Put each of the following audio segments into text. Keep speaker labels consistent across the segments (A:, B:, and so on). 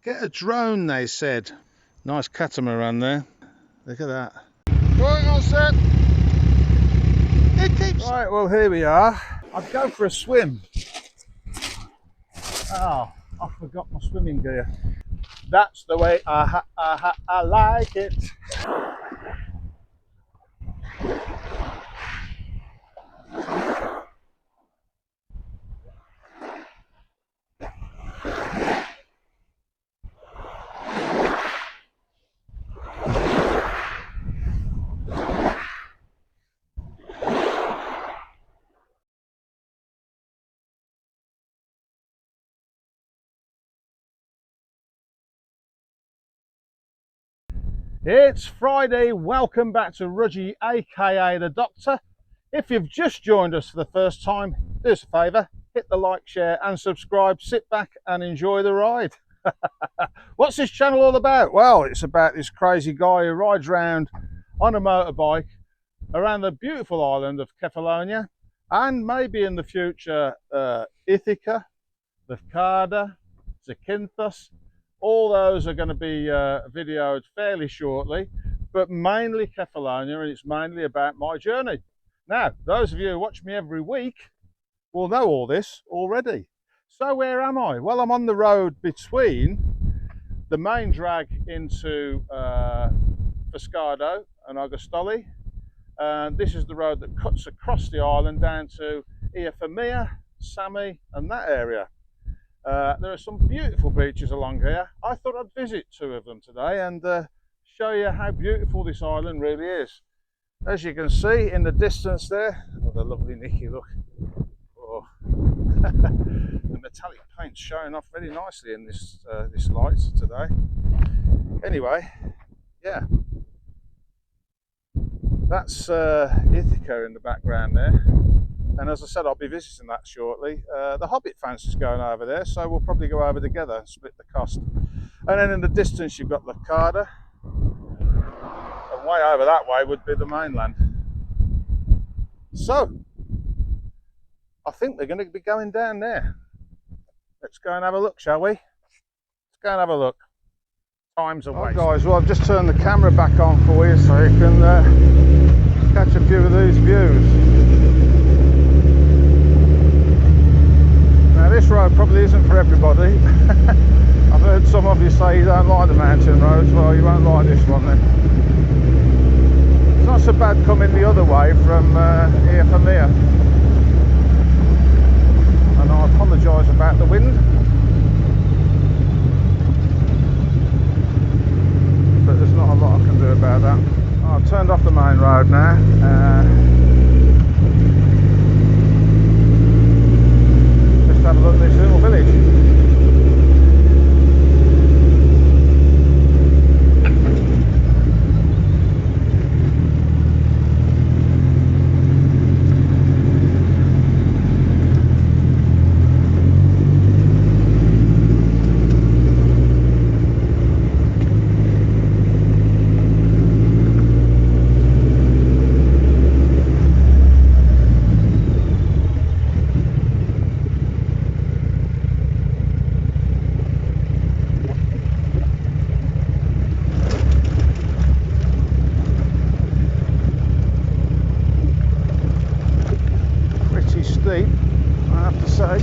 A: Get a drone, they said. Nice catamaran there. Look at that. Going on set. It keeps. Right, well here we are. I'd go for a swim. Oh, I forgot my swimming gear. That's the way I like it. It's Friday, welcome back to Rudge, aka the Doctor. If you've just joined us for the first time, do us a favour, hit the like, share and subscribe, sit back and enjoy the ride. What's this channel all about? Well, it's about this crazy guy who rides around on a motorbike around the beautiful island of Pelagia and maybe in the future Ithaca, Lefkada, Zakynthos. All those are going to be videoed fairly shortly, but mainly Pelagia, and it's mainly about my journey. Now, those of you who watch me every week will know all this already. So where am I? Well, I'm on the road between the main drag into Pescado and Agostoli. This is the road that cuts across the island down to Eufemia, Sami and that area. There are some beautiful beaches along here. I thought I'd visit two of them today and show you how beautiful this island really is. As you can see in the distance there, oh, the lovely Nikki, look. Oh. The metallic paint's showing off very nicely in this this light today. Anyway, yeah, that's Ithaca in the background there. And as I said, I'll be visiting that shortly. The Hobbit fancy's going over there, so we'll probably go over together and split the cost. And then in the distance, you've got Lefkada. And way over that way would be the mainland. So, I think they're going to be going down there. Let's go and have a look, shall we? Let's go and have a look. Time's away. Guys, well, I've just turned the camera back on for you so you can catch a few of these views. Now this road probably isn't for everybody. I've heard some of you say you don't like the mountain roads. Well, you won't like this one then. It's not so bad coming the other way from Eufemia. And I apologise about the wind. But there's not a lot I can do about that. I've turned off the main road now. Have a look at this little village. Steep, I have to say.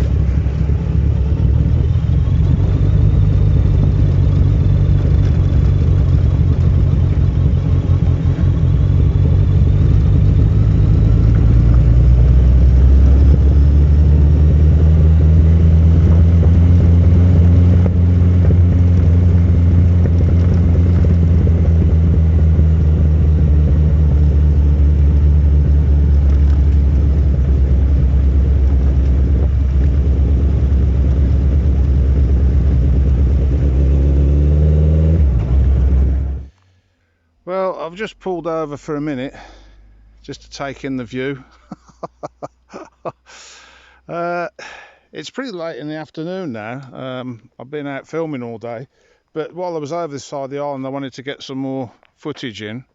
A: Well, I've just pulled over for a minute just to take in the view. It's pretty late in the afternoon now. I've been out filming all day, but while I was over this side of the island I wanted to get some more footage in.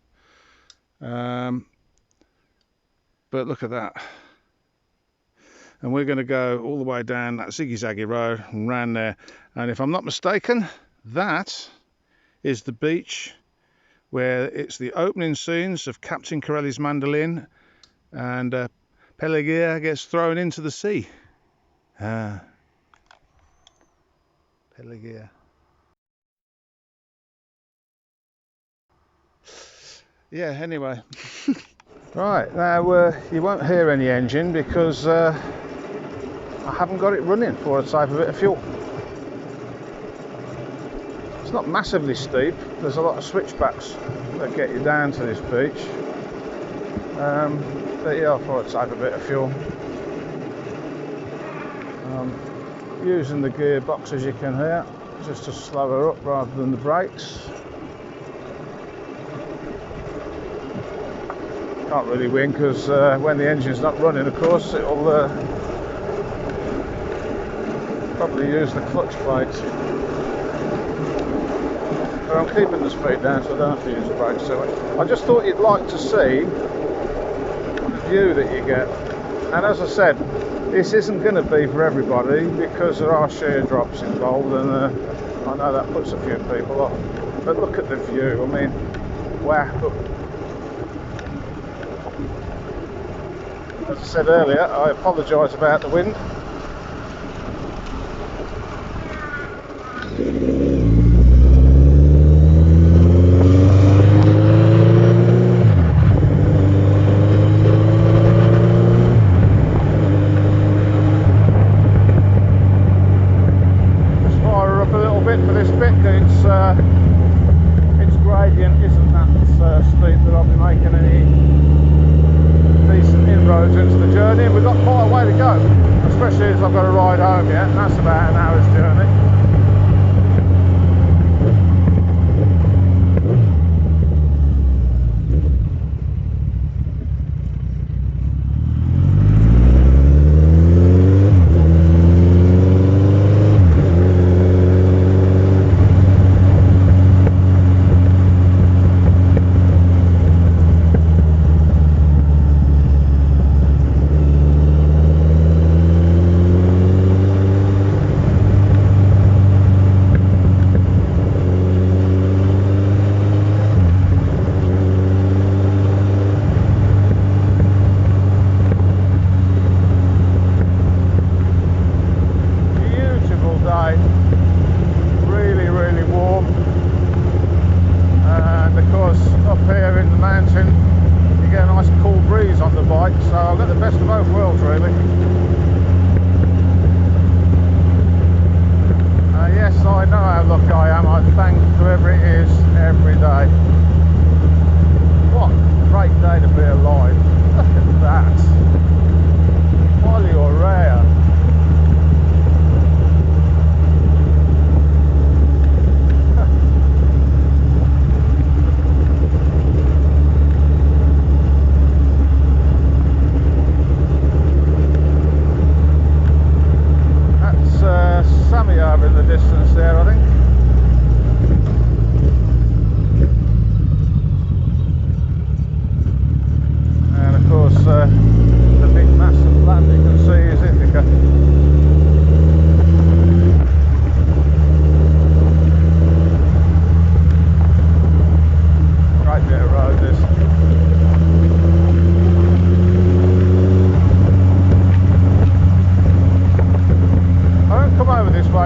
A: But look at that. and we're going to go all the way down that ziggy-zaggy road and round there. And if I'm not mistaken, that is the beach where it's the opening scenes of Captain Corelli's Mandolin, and Pelagia gets thrown into the sea. Pelagia. Yeah, anyway. Right, now you won't hear any engine because I haven't got it running for a type of bit of fuel. It's not massively steep, there's a lot of switchbacks that get you down to this beach. But yeah, for a type of bit of fuel. Using the gearbox, as you can hear, just to slow her up rather than the brakes. Can't really win because when the engine's not running, of course, it'll probably use the clutch plate. But I'm keeping the speed down so I don't have to use the brakes. So I just thought you'd like to see the view that you get. And as I said, this isn't going to be for everybody because there are shear drops involved, and I know that puts a few people off. But look at the view. I mean, wow. Look. As I said earlier, I apologise about the wind. Just fire her up a little bit for this bit, because its gradient isn't that steep that I'll be making any decent inroads into the journey, and we've got quite a way to go, especially as I've got to ride home yet, and that's about an hour's journey.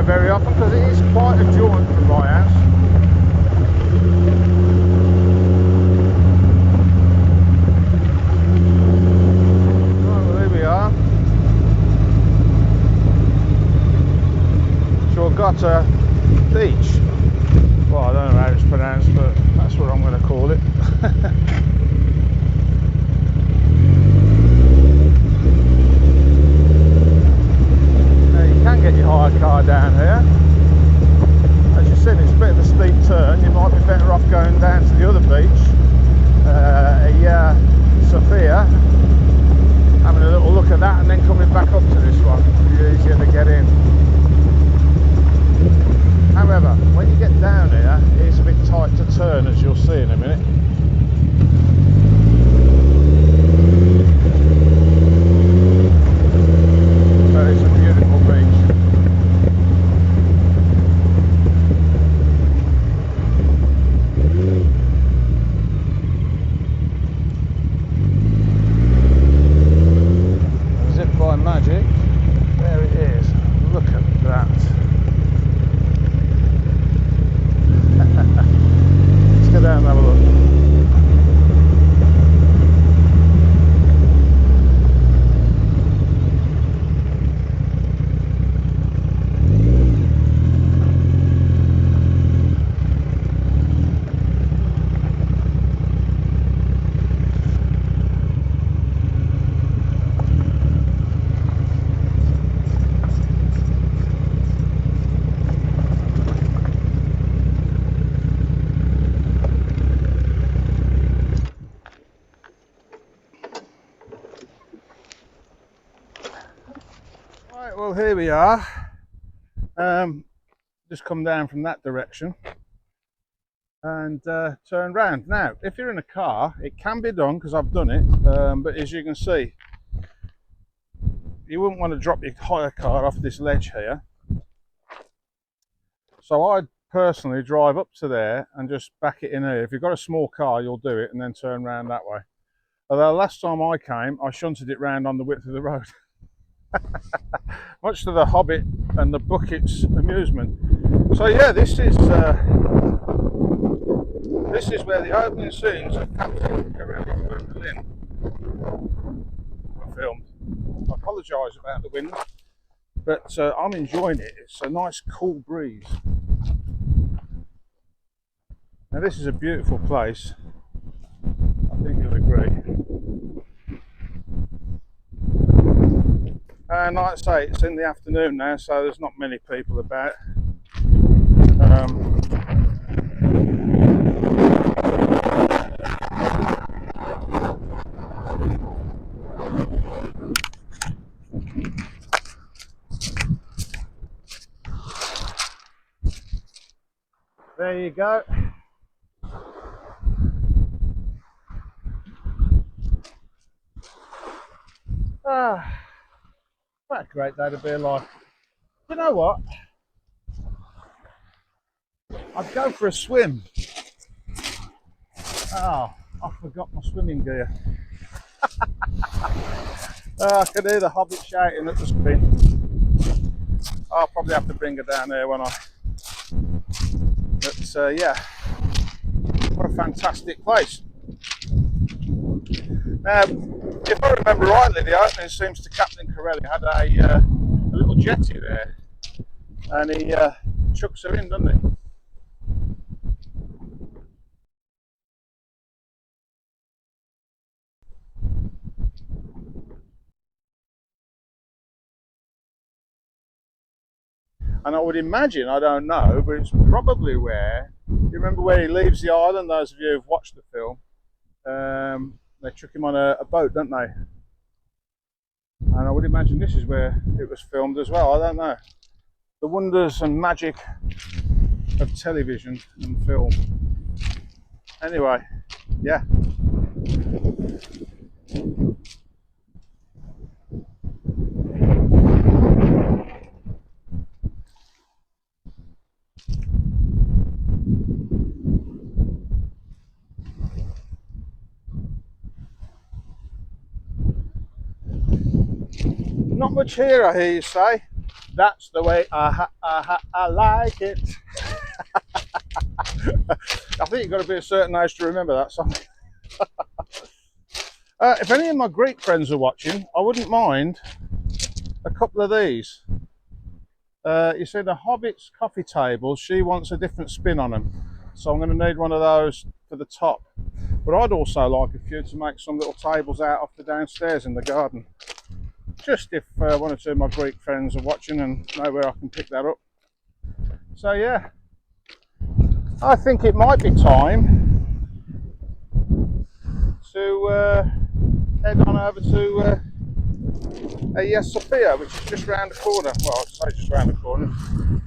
A: Very often because it is quite a jaunt from my house. Right, well, here we are. Chorgoto Beach. Well, I don't know how it's pronounced, but that's what I'm going to call it. Get your hire car down here. As you said, it's a bit of a steep turn. You might be better off going down to the other beach, Agia Sofia, having a little look at that, and then coming back up to this one. It'll be easier to get in. However, when you get down here, it's a bit tight to turn, as you'll see in a minute. Well, here we are. Just come down from that direction and turn round. Now, if you're in a car, it can be done because I've done it, but as you can see, you wouldn't want to drop your hire car off this ledge here. So I'd personally drive up to there and just back it in here. If you've got a small car, you'll do it and then turn around that way. Although last time I came, I shunted it round on the width of the road. Much to the Hobbit and the Bucket's amusement. So yeah, this is where the opening scenes of Captain Corelli Mandolin were filmed. I apologise about the wind, but I'm enjoying it. It's a nice cool breeze. Now this is a beautiful place. I think you'll agree. And like I say, it's in the afternoon now, so there's not many people about. There you go. What a great day to be alive. You know what? I'd go for a swim. Oh, I forgot my swimming gear. I can hear the Hobbit shouting at the screen. I'll probably have to bring her down there when I... But yeah, what a fantastic place. Now, if I remember rightly, the opening seems to Captain Corelli had a little jetty there, and he chucks her in, doesn't he? And I would imagine, I don't know, but it's probably where, you remember where he leaves the island, those of you who've watched the film, they chuck him on a boat, don't they? And I would imagine this is where it was filmed as well, I don't know. The wonders and magic of television and film. Anyway, yeah. Not much here, I hear you say. That's the way I like it. I think you've got to be a certain age to remember that song. If any of my Greek friends are watching, I wouldn't mind a couple of these. You see the Hobbit's coffee tables, she wants a different spin on them. So I'm going to need one of those for the top. But I'd also like a few to make some little tables out off the downstairs in the garden. Just if one or two of my Greek friends are watching and know where I can pick that up. So yeah, I think it might be time to head on over to Agia Sofia, which is just round the corner. Well, I'll say just round the corner.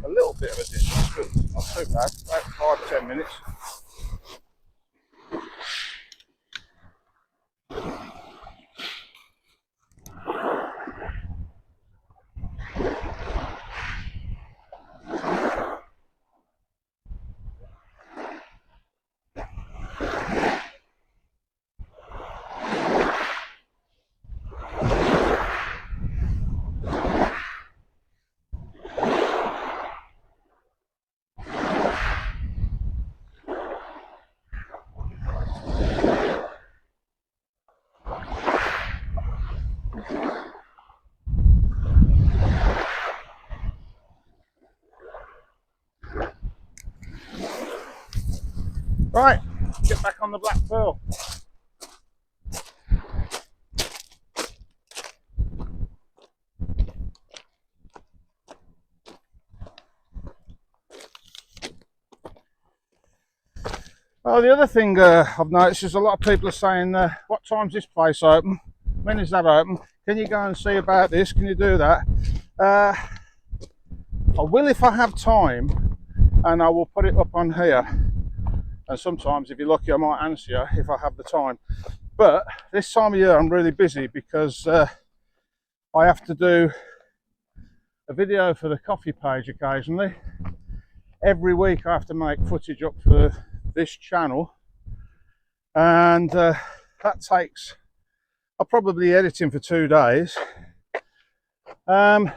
A: A little bit of a distance, but not too bad. About 5-10 minutes. Right, get back on the Black Pearl. Well, the other thing I've noticed is a lot of people are saying, what time's this place open? When is that open? Can you go and see about this? Can you do that? I will if I have time, and I will put it up on here. And sometimes, if you're lucky, I might answer you if I have the time. But this time of year, I'm really busy because I have to do a video for the coffee page occasionally. Every week I have to make footage up for this channel, and that takes, I'll probably edit him for 2 days. And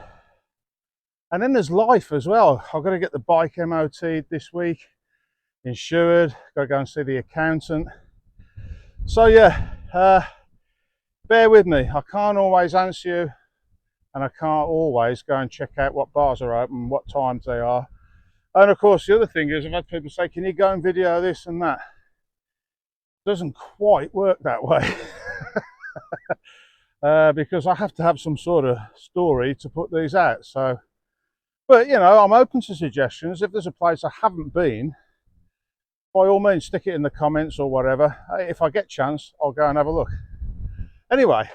A: then there's life as well. I've got to get the bike MOT'd this week, insured, got to go and see the accountant. So yeah, bear with me. I can't always answer you, and I can't always go and check out what bars are open, what times they are. And of course, the other thing is, I've had people say, can you go and video this and that? It doesn't quite work that way. Because I have to have some sort of story to put these out. So, but you know, I'm open to suggestions. If there's a place I haven't been, by all means, stick it in the comments or whatever. If I get a chance, I'll go and have a look. Anyway,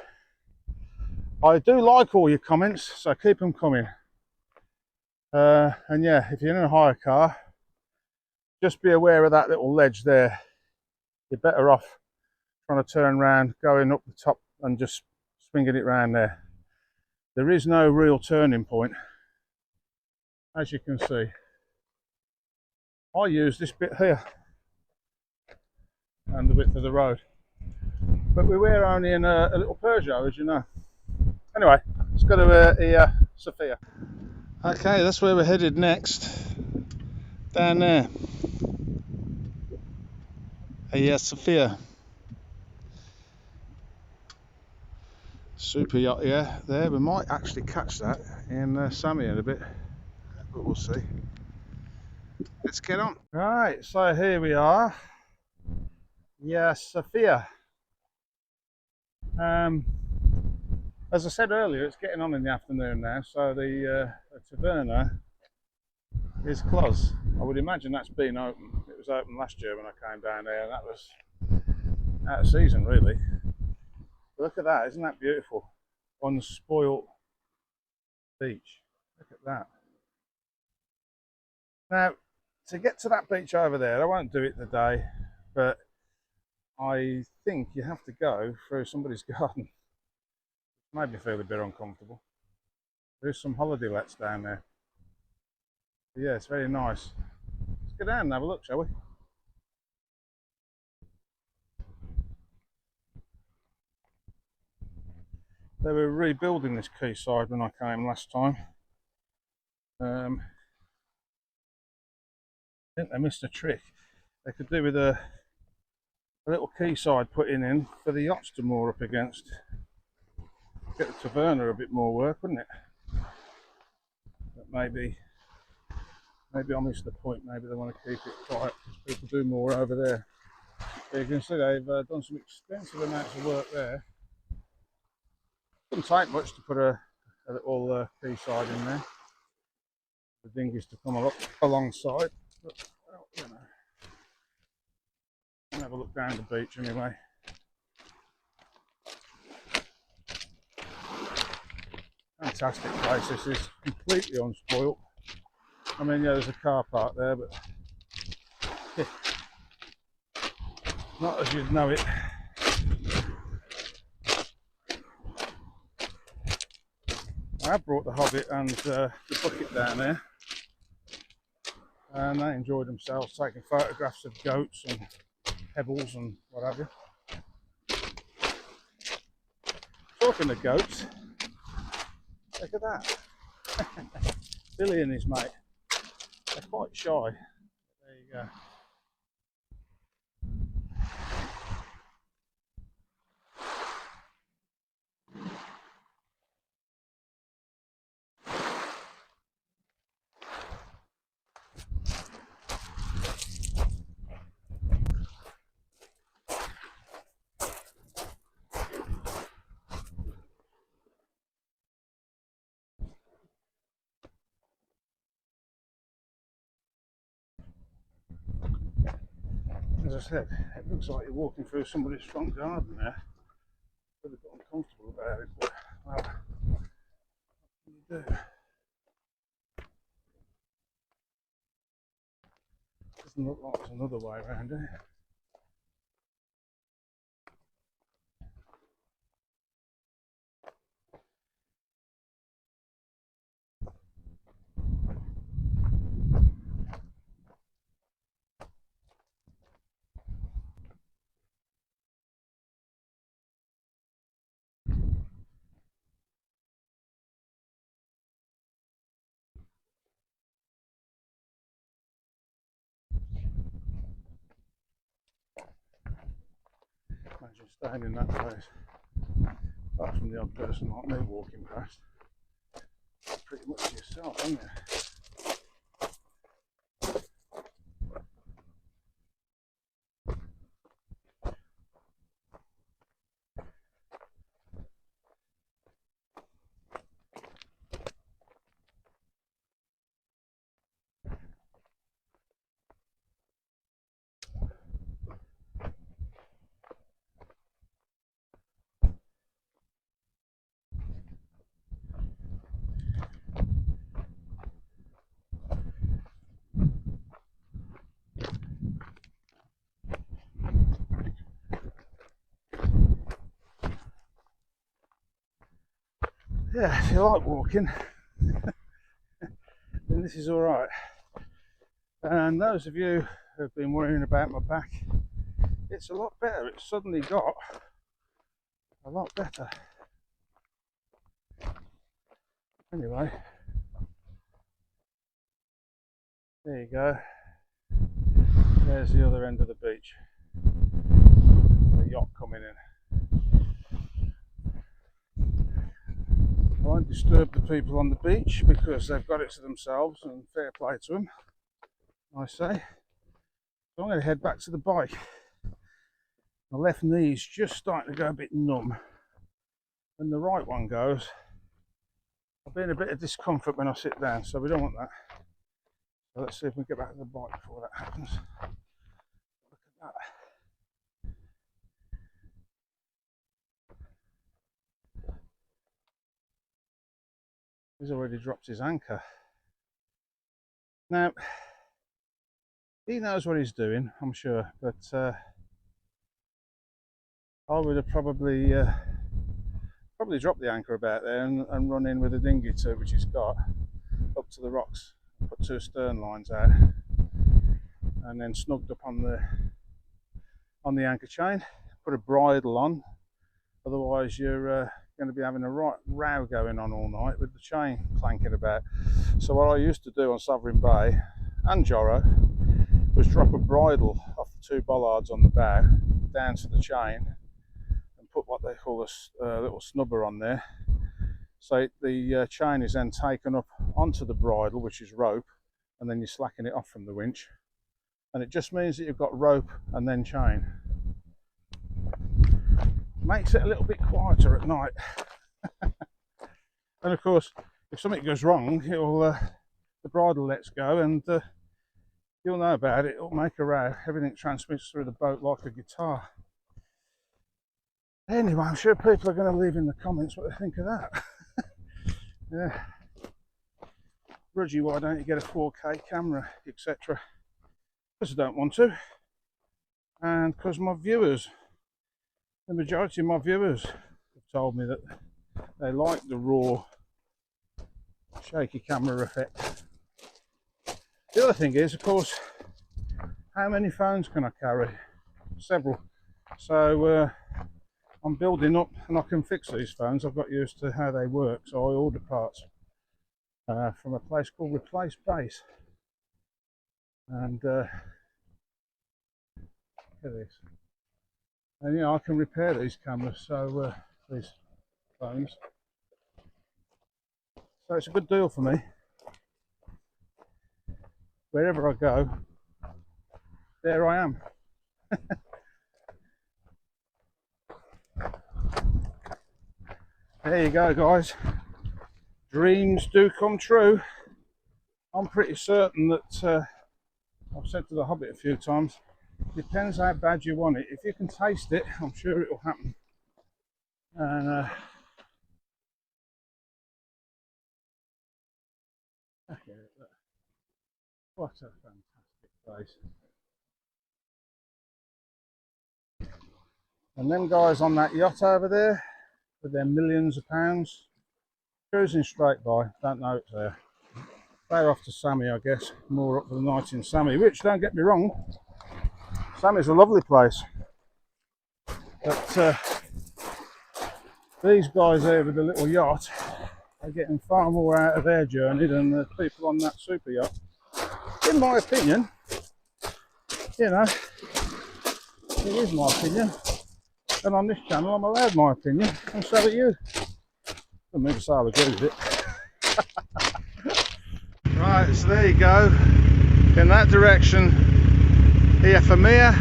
A: I do like all your comments, so keep them coming. And yeah, if you're in a hire car, just be aware of that little ledge there. You're better off trying to turn around, going up the top and just swinging it round there. There is no real turning point, as you can see. I use this bit here and the width of the road, but we were only in a little Peugeot, as you know. Anyway, let's go to Agia Sofia. Okay, that's where we're headed next. Down there, Agia Sofia. Super yacht, yeah. There, we might actually catch that in Sammy in a bit, but we'll see. Let's get on. Right, so here we are. Agia Sofia. As I said earlier, it's getting on in the afternoon now, so the taverna is closed. I would imagine that's been open. It was open last year when I came down there, and that was out of season, really. But look at that, isn't that beautiful? Unspoilt beach. Look at that. Now, to get to that beach over there, I won't do it today, but I think you have to go through somebody's garden. Made me feel a bit uncomfortable. There's some holiday lets down there. But yeah, it's very nice. Let's go down and have a look, shall we? They were rebuilding this quayside when I came last time. I think they missed a trick. They could do with a little quayside putting in for the yachts to moor up against. Get the taverna a bit more work, wouldn't it? But maybe I missed the point. Maybe they want to keep it quiet because people do more over there. But you can see they've done some extensive amounts of work there. Doesn't take much to put a little quayside in there. The dinghies to come alongside. But, well, you know, I'll have a look down the beach anyway. Fantastic place. This is completely unspoilt. I mean, yeah, there's a car park there, but yeah, not as you'd know it. I have brought the Hobbit and the bucket down there, and they enjoyed themselves taking photographs of goats and pebbles and what have you. Talking of goats, look at that. Billy and his mate, they're quite shy. There you go. As I said, it looks like you're walking through somebody's front garden there. Really got uncomfortable about it, but well, what can you do? Doesn't look like there's another way around it. Imagine staying in that place. Apart from the odd person like me walking past. Pretty much to yourself, isn't it? Yeah, if you like walking, then this is alright. And those of you who have been worrying about my back, it's a lot better. It's suddenly got a lot better. Anyway, there you go. There's the other end of the beach. The yacht coming in. I won't disturb the people on the beach because they've got it to themselves, and fair play to them, I say. So I'm going to head back to the bike. My left knee's just starting to go a bit numb. When the right one goes, I'll be in a bit of discomfort when I sit down, so we don't want that. So let's see if we can get back to the bike before that happens. Look at that. He's already dropped his anchor. Now, he knows what he's doing, I'm sure, but I would have probably dropped the anchor about there and run in with a dinghy tube, which he's got, up to the rocks, put 2 stern lines out, and then snugged up on the anchor chain, put a bridle on, otherwise you're going to be having a right row going on all night with the chain clanking about. So what I used to do on Sovereign Bay and Jorro was drop a bridle off the 2 bollards on the bow down to the chain and put what they call a little snubber on there. So the chain is then taken up onto the bridle, which is rope, and then you slacken it off from the winch, and it just means that you've got rope and then chain. Makes it a little bit quieter at night. And of course, if something goes wrong, it'll the bridle lets go, and you'll know about it. It'll make a row. Everything transmits through the boat like a guitar. Anyway, I'm sure people are going to leave in the comments what they think of that. Yeah. Rudge, why don't you get a 4K camera, etc.? Because I don't want to, and because my viewers, the majority of my viewers, have told me that they like the raw, shaky camera effect. The other thing is, of course, how many phones can I carry? Several. So I'm building up, and I can fix these phones. I've got used to how they work, so I order parts from a place called Replace Base. And look at this. And I can repair these cameras, so these phones. So it's a good deal for me. Wherever I go, there I am. There you go, guys. Dreams do come true. I'm pretty certain that I've said to the Hobbit a few times, depends how bad you want it. If you can taste it, I'm sure it will happen. And what a fantastic place. And them guys on that yacht over there with their millions of pounds cruising straight by, don't know it's there. They're off to Sammy, I guess, more up for the night in Sammy, which, don't get me wrong, Sammy's a lovely place. But these guys here with the little yacht are getting far more out of their journey than the people on that super yacht. In my opinion, you know, it is my opinion. And on this channel, I'm allowed my opinion, and so are you. I mean, so I agree with it. Right, so there you go. In that direction, Eufemia,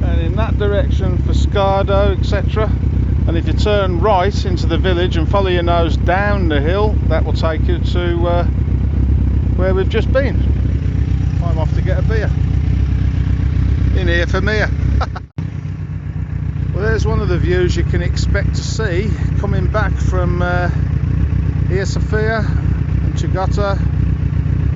A: and in that direction, Chorgoto, etc. And if you turn right into the village and follow your nose down the hill, that will take you to where we've just been. I'm off to get a beer in Eufemia. Well, there's one of the views you can expect to see coming back from Agia Sofia and Chorgoto.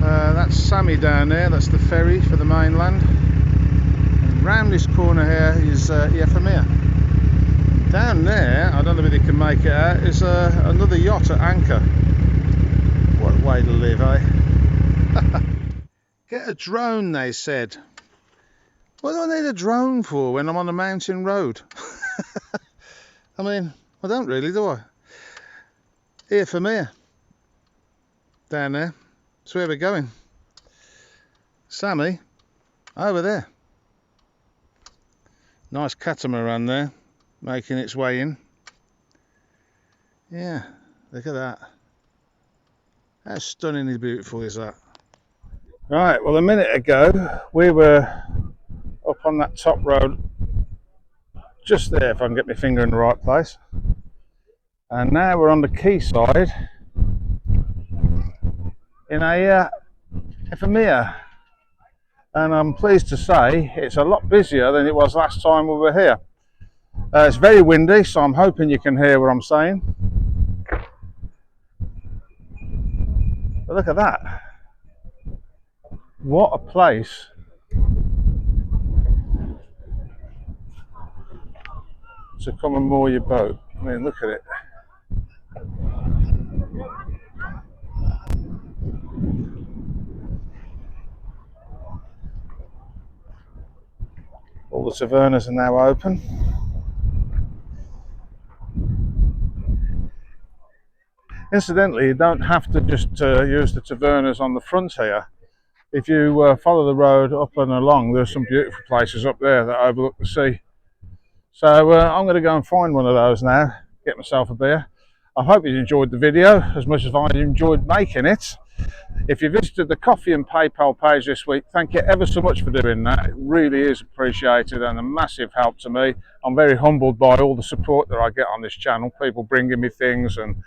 A: That's Sammy down there, that's the ferry for the mainland. And round this corner here is Eufemia. Down there, I don't know if you can make it out, is another yacht at anchor. What a way to live, eh? Get a drone, they said. What do I need a drone for when I'm on a mountain road? I mean, I don't really, do I? Eufemia. Down there. That's where we're going. Sammy, over there. Nice catamaran there, making its way in. Yeah, look at that. How stunningly beautiful is that? Right, well, a minute ago we were up on that top road, just there, if I can get my finger in the right place. And now we're on the quayside in Eufemia. And I'm pleased to say it's a lot busier than it was last time we were here. It's very windy, so I'm hoping you can hear what I'm saying. But look at that. What a place. To come and moor your boat. I mean, look at it. All the tavernas are now open. Incidentally, you don't have to just use the tavernas on the front here. If you follow the road up and along, there's some beautiful places up there that overlook the sea. So I'm going to go and find one of those now, get myself a beer. I hope you enjoyed the video as much as I enjoyed making it. If you visited the Coffee and PayPal page this week, thank you ever so much for doing that. It really is appreciated and a massive help to me. I'm very humbled by all the support that I get on this channel, people bringing me things and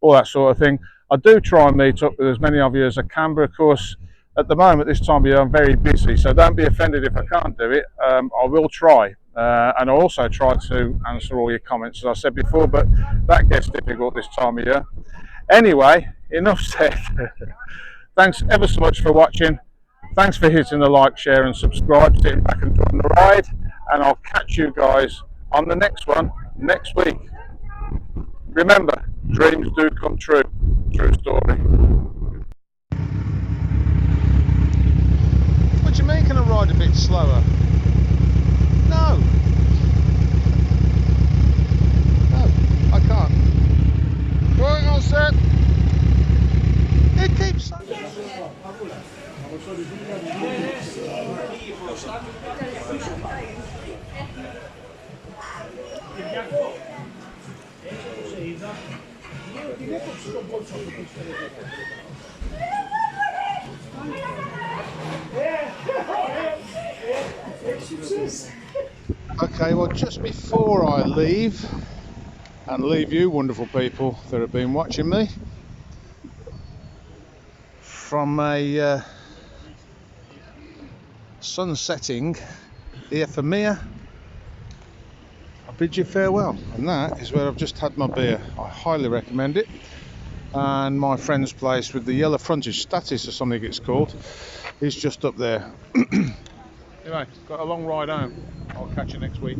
A: all that sort of thing. I do try and meet up with as many of you as I can, but of course, at the moment, this time of year, I'm very busy, so don't be offended if I can't do it. I will try, and I also try to answer all your comments, as I said before, but that gets difficult this time of year. Anyway, enough said. Thanks ever so much for watching. Thanks for hitting the like, share and subscribe, sitting back and enjoying the ride, and I'll catch you guys on the next one next week. Remember, dreams do come true. True story. What do you mean, can I ride a bit slower? No. No, I can't. Going on, set. It keeps saying. Okay, well, just before I leave, and leave you wonderful people that have been watching me, from a sun-setting Eufemia, I bid you farewell, and that is where I've just had my beer. I highly recommend it. And my friend's place with the yellow frontage, status or something it's called, is just up there. Anyway, got a long ride home. I'll catch you next week.